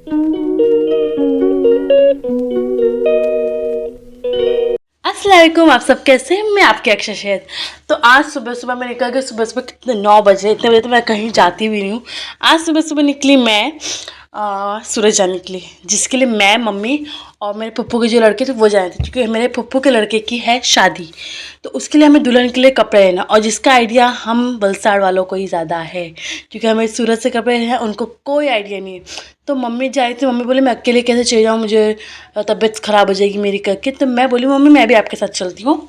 अस्सलाम वालेकुम, आप सब कैसे हैं? मैं आपकी अक्षय शहद। तो आज सुबह सुबह मैं निकल गई। सुबह सुबह कितने 9 बजे, इतने बजे तो मैं कहीं जाती भी नहीं हूँ। आज सुबह सुबह निकली मैं सूरज जाने के लिए, जिसके लिए मैं, मम्मी और मेरे पप्पू के जो लड़के थे वो जाए थे, क्योंकि मेरे पप्पू के लड़के की है शादी। तो उसके लिए हमें दुल्हन के लिए कपड़े लेना, और जिसका आइडिया हम वलसाड़ वालों को ही ज़्यादा है, क्योंकि हमें सूरत से कपड़े हैं, उनको कोई आइडिया नहीं है। तो मम्मी जाई थी। मम्मी बोले मैं अकेले कैसे चले जाऊँ, मुझे तबीयत ख़राब हो जाएगी मेरी करके। तो मैं बोली मम्मी मैं भी आपके साथ चलती हूँ,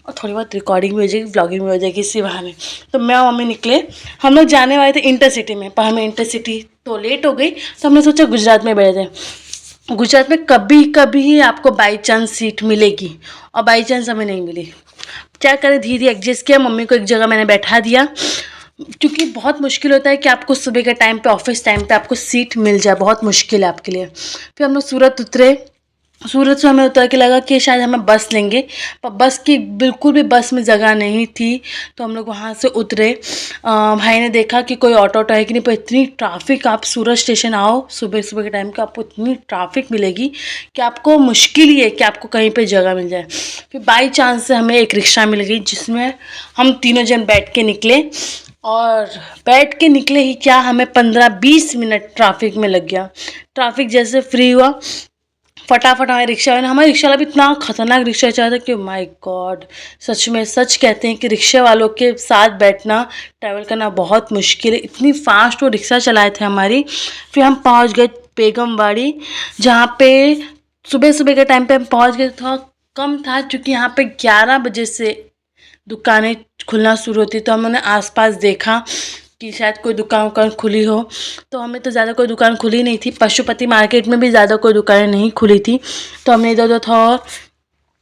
और थोड़ी बहुत रिकॉर्डिंग भी हो जाएगी, व्लॉगिंग भी हो जाएगी इसी बहाने। तो मैं और मम्मी निकले। हम लोग जाने वाले थे इंटरसिटी में, पर हमें इंटरसिटी तो लेट हो गई, तो हमने सोचा गुजरात में बैठे थे। गुजरात में कभी कभी ही आपको बाई चांस सीट मिलेगी, और बाई चांस हमें नहीं मिली। क्या करें, धीरे धीरे एडजस्ट किया। मम्मी को एक जगह मैंने बैठा दिया, क्योंकि बहुत मुश्किल होता है कि आपको सुबह के टाइम पे, ऑफिस टाइम पे आपको सीट मिल जाए, बहुत मुश्किल है आपके लिए। फिर हम लोग सूरत उतरे। सूरत से हमें उतर के लगा कि शायद हमें बस लेंगे, पर बस की बिल्कुल भी बस में जगह नहीं थी। तो हम लोग वहाँ से उतरे। भाई ने देखा कि कोई ऑटो है कि नहीं, पर इतनी ट्रैफिक, आप सूरत स्टेशन आओ सुबह सुबह के टाइम का, आपको इतनी ट्रैफिक मिलेगी कि आपको मुश्किल ही है कि आपको कहीं पे जगह मिल जाए। फिर बाई चांस से हमें एक रिक्शा मिल गई, जिसमें हम तीनों जन बैठ के निकले। और बैठ के निकले ही क्या, हमें 15-20 मिनट ट्रैफिक में लग गया। ट्रैफिक जैसे फ्री हुआ, फटाफट हमारे रिक्शा वाला भी इतना खतरनाक रिक्शा चला था कि माय गॉड, सच में सच कहते हैं कि रिक्शे वालों के साथ बैठना, ट्रैवल करना बहुत मुश्किल है। इतनी फास्ट वो रिक्शा चलाए थे हमारी। फिर हम पहुंच गए बेगमबाड़ी, जहाँ पे सुबह सुबह के टाइम पे हम पहुंच गए। थोड़ा कम था, क्योंकि यहाँ पे 11 बजे से दुकानें खुलना शुरू होती। तो हमने आसपास देखा कि शायद कोई दुकान वुकान खुली हो, तो हमें तो ज़्यादा कोई दुकान खुली नहीं थी। पशुपति मार्केट में भी ज़्यादा कोई दुकानें नहीं खुली थी। तो हमने इधर उधर थोड़ा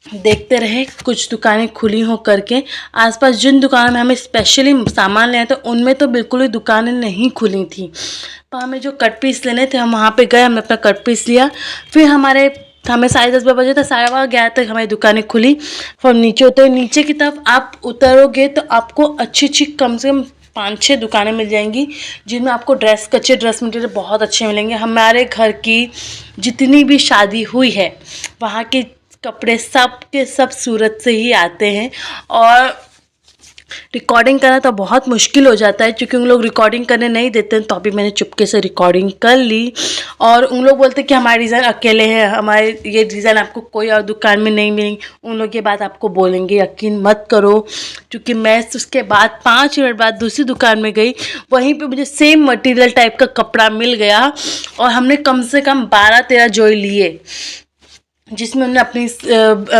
देखते रहे, कुछ दुकानें खुली हो करके। आसपास जिन दुकानों में हमें स्पेशली सामान लेना था, उनमें तो बिल्कुल ही दुकानें नहीं खुली थी। पर हमें जो कट पीस लेने थे, हम वहाँ पे गए, हमने अपना कट पीस लिया। फिर हमें 10:30 बजे तक, 11:15 तक हमारी दुकानें खुली। फिर नीचे उतरे। नीचे की तरफ आप उतरोगे तो आपको अच्छी अच्छी कम से कम 5-6 दुकानें मिल जाएंगी, जिनमें आपको कच्चे ड्रेस मटेरियल बहुत अच्छे मिलेंगे। हमारे घर की जितनी भी शादी हुई है, वहाँ के कपड़े सब के सब सूरत से ही आते हैं। और रिकॉर्डिंग करना तो बहुत मुश्किल हो जाता है, क्योंकि उन लोग रिकॉर्डिंग करने नहीं देते हैं। तो अभी मैंने चुपके से रिकॉर्डिंग कर ली, और उन लोग बोलते हैं कि हमारे डिज़ाइन अकेले हैं, हमारे ये डिज़ाइन आपको कोई और दुकान में नहीं मिलेंगे। उन लोग ये बात आपको बोलेंगे, यकीन मत करो। क्योंकि मैं उसके बाद 5 मिनट बाद दूसरी दुकान में गई, वहीं पर मुझे सेम मटीरियल टाइप का कपड़ा मिल गया, और हमने कम से कम 12-13 जोड़ी लिए, जिसमें उन्होंने अपनी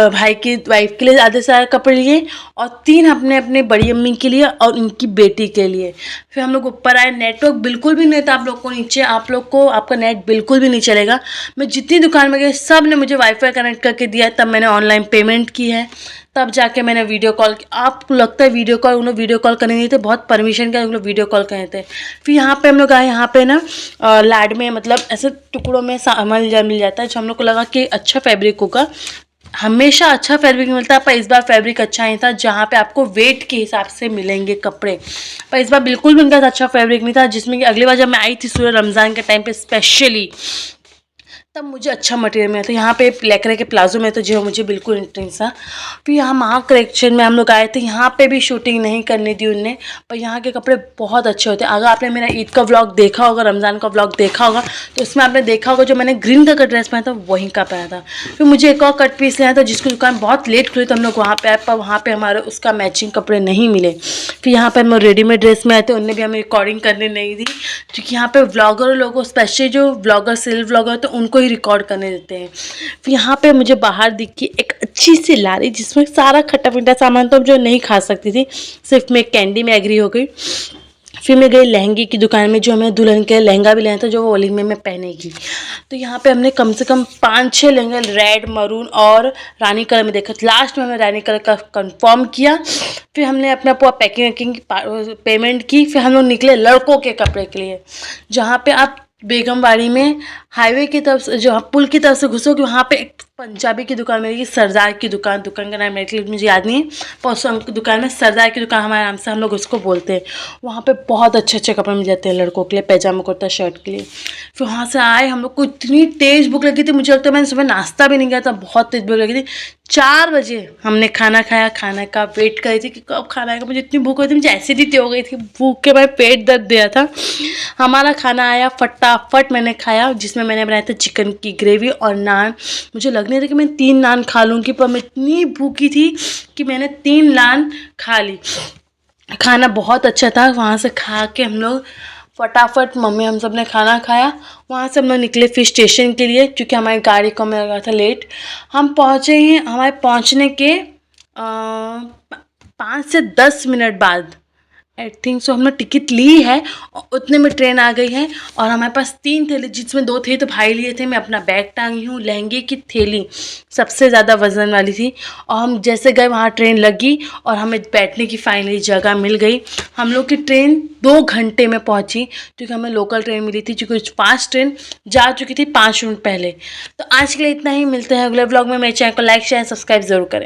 भाई की वाइफ के लिए आधे से ज़्यादा कपड़े लिए, और 3 अपने अपने बड़ी अम्मी के लिए और उनकी बेटी के लिए। फिर हम लोग ऊपर आए। नेटवर्क बिल्कुल भी नहीं था आप लोग को नीचे, आप लोग को आपका नेट बिल्कुल भी नहीं चलेगा। मैं जितनी दुकान में गई, सब ने मुझे वाईफाई कनेक्ट करके दिया है। तब मैंने ऑनलाइन पेमेंट की है, तब जाके मैंने वीडियो कॉल। आपको लगता है वीडियो कॉल, उन लोग वीडियो कॉल करने नहीं थे, बहुत परमिशन का उन लोग वीडियो कॉल करे थे। फिर यहाँ पे हम लोग आए। यहाँ पे ना लाड में, मतलब ऐसे टुकड़ों में सामान मिल जाता है, जो हम लोग को लगा कि अच्छा फैब्रिक होगा। हमेशा अच्छा फैब्रिक मिलता है, पर इस बार फैब्रिक अच्छा नहीं था, जहाँ पे आपको वेट के हिसाब से मिलेंगे कपड़े। पर इस बार बिल्कुल भी उनका अच्छा फैब्रिक नहीं था, जिसमें कि अगली बार जब मैं आई थी सूरत रमज़ान के टाइम पे स्पेशली, तब मुझे अच्छा मटेरियल मिला था। यहाँ पे लेकरे के प्लाजो में तो जो मुझे बिल्कुल इंटरेस्ट था। फिर यहाँ महा कलेक्शन में हम लोग आए थे। यहाँ पे भी शूटिंग नहीं करने दी उनने, पर यहाँ के कपड़े बहुत अच्छे होते हैं। अगर आपने मेरा ईद का व्लॉग देखा होगा, रमज़ान का व्लॉग देखा होगा, तो उसमें आपने देखा होगा जो मैंने ग्रीन कलर का ड्रेस पहना था, वहीं का पहना था। फिर मुझे एक और कट पीस लेना था, जिसकी दुकान बहुत लेट खुली, तो हम लोग वहाँ पर आए, पर वहाँ पर हमारे उसका मैचिंग कपड़े नहीं मिले। फिर यहाँ पर हम रेडीमेड ड्रेस में आए थे, उनने भी हमें रिकॉर्डिंग करने नहीं दी, क्योंकि यहाँ पे व्लॉगर लोगों, स्पेशली जो व्लॉगर सेल्फ व्लॉगर, तो उनको ही रिकॉर्ड करने देते हैं। फिर यहाँ पे मुझे बाहर दिखी एक अच्छी सी लारी, जिसमें सारा खट्टा मीठा सामान, तो जो नहीं खा सकती थी, सिर्फ मैं कैंडी में एग्री हो गई। फिर मैं गई लहंगे की दुकान में, जो हमें दुल्हन के लहंगा भी लेना था, जो वो वलीमे में पहनेगी। तो यहाँ पे हमने कम से कम 5-6 लहंगे रेड, मरून और रानी कलर में देखा। लास्ट में हमने रानी कलर का कंफर्म किया। फिर हमने अपना पूरा पैकिंग वैकिंग पेमेंट की। फिर हम लोग निकले लड़कों के कपड़े के लिए, जहाँ पे आप बेगमबाड़ी में हाईवे की तरफ से, जो पुल की तरफ से घुसोगे, वहाँ पे एक पंजाबी की दुकान मेरी सरदार की दुकान का नाम मेरे लिए मुझे याद नहीं है, पर उस की दुकान में सरदार की दुकान हमारे नाम से हम लोग उसको बोलते हैं। वहाँ पे बहुत अच्छे अच्छे कपड़े मिल जाते हैं लड़कों के लिए, पैजामा कुर्ता शर्ट के लिए। फिर वहाँ से आए हम लोग को, इतनी तेज़ भूख लगी थी, मुझे लगता है मैंने सुबह नाश्ता भी नहीं किया था, बहुत तेज़ भूख लगी थी। 4 बजे हमने खाना खाया, खाने का वेट कर रही थी कि कब खाना आएगा। मुझे इतनी भूख हो रही थी, मुझे एसिडिटी हो गई थी, भूख के बाद पेट दर्द दिया था। हमारा खाना आया, फटाफट मैंने खाया, जिसमें मैंने बनाया था चिकन की ग्रेवी और नान। मुझे लग नहीं था कि मैं 3 नान खा लूँगी, पर मैं इतनी भूखी थी कि मैंने 3 नान खा ली। खाना बहुत अच्छा था। वहाँ से खा के हम लोग फटाफट, मम्मी हम सब ने खाना खाया। वहाँ से हम लोग निकले फिर स्टेशन के लिए, क्योंकि हमारी गाड़ी को हमें लगा था लेट। हम पहुँचे ही, हमारे पहुँचने के 5 से 10 मिनट बाद आई थिंक सो हमने टिकट ली है, और उतने में ट्रेन आ गई है। और हमारे पास 3 थैली, जिसमें 2 थे तो भाई लिए थे, मैं अपना बैग टांगी हूँ। लहंगे की थैली सबसे ज़्यादा वज़न वाली थी। और हम जैसे गए वहाँ ट्रेन लगी और हमें बैठने की फाइनली जगह मिल गई। हम लोग की ट्रेन 2 घंटे में पहुँची, क्योंकि हमें लोकल ट्रेन मिली थी, क्योंकि 5 ट्रेन जा चुकी थी 5 मिनट पहले। तो आज के लिए इतना ही, मिलते हैं अगले ब्लॉग में। मेरे चैनल को लाइक शेयर सब्सक्राइब ज़रूर करें।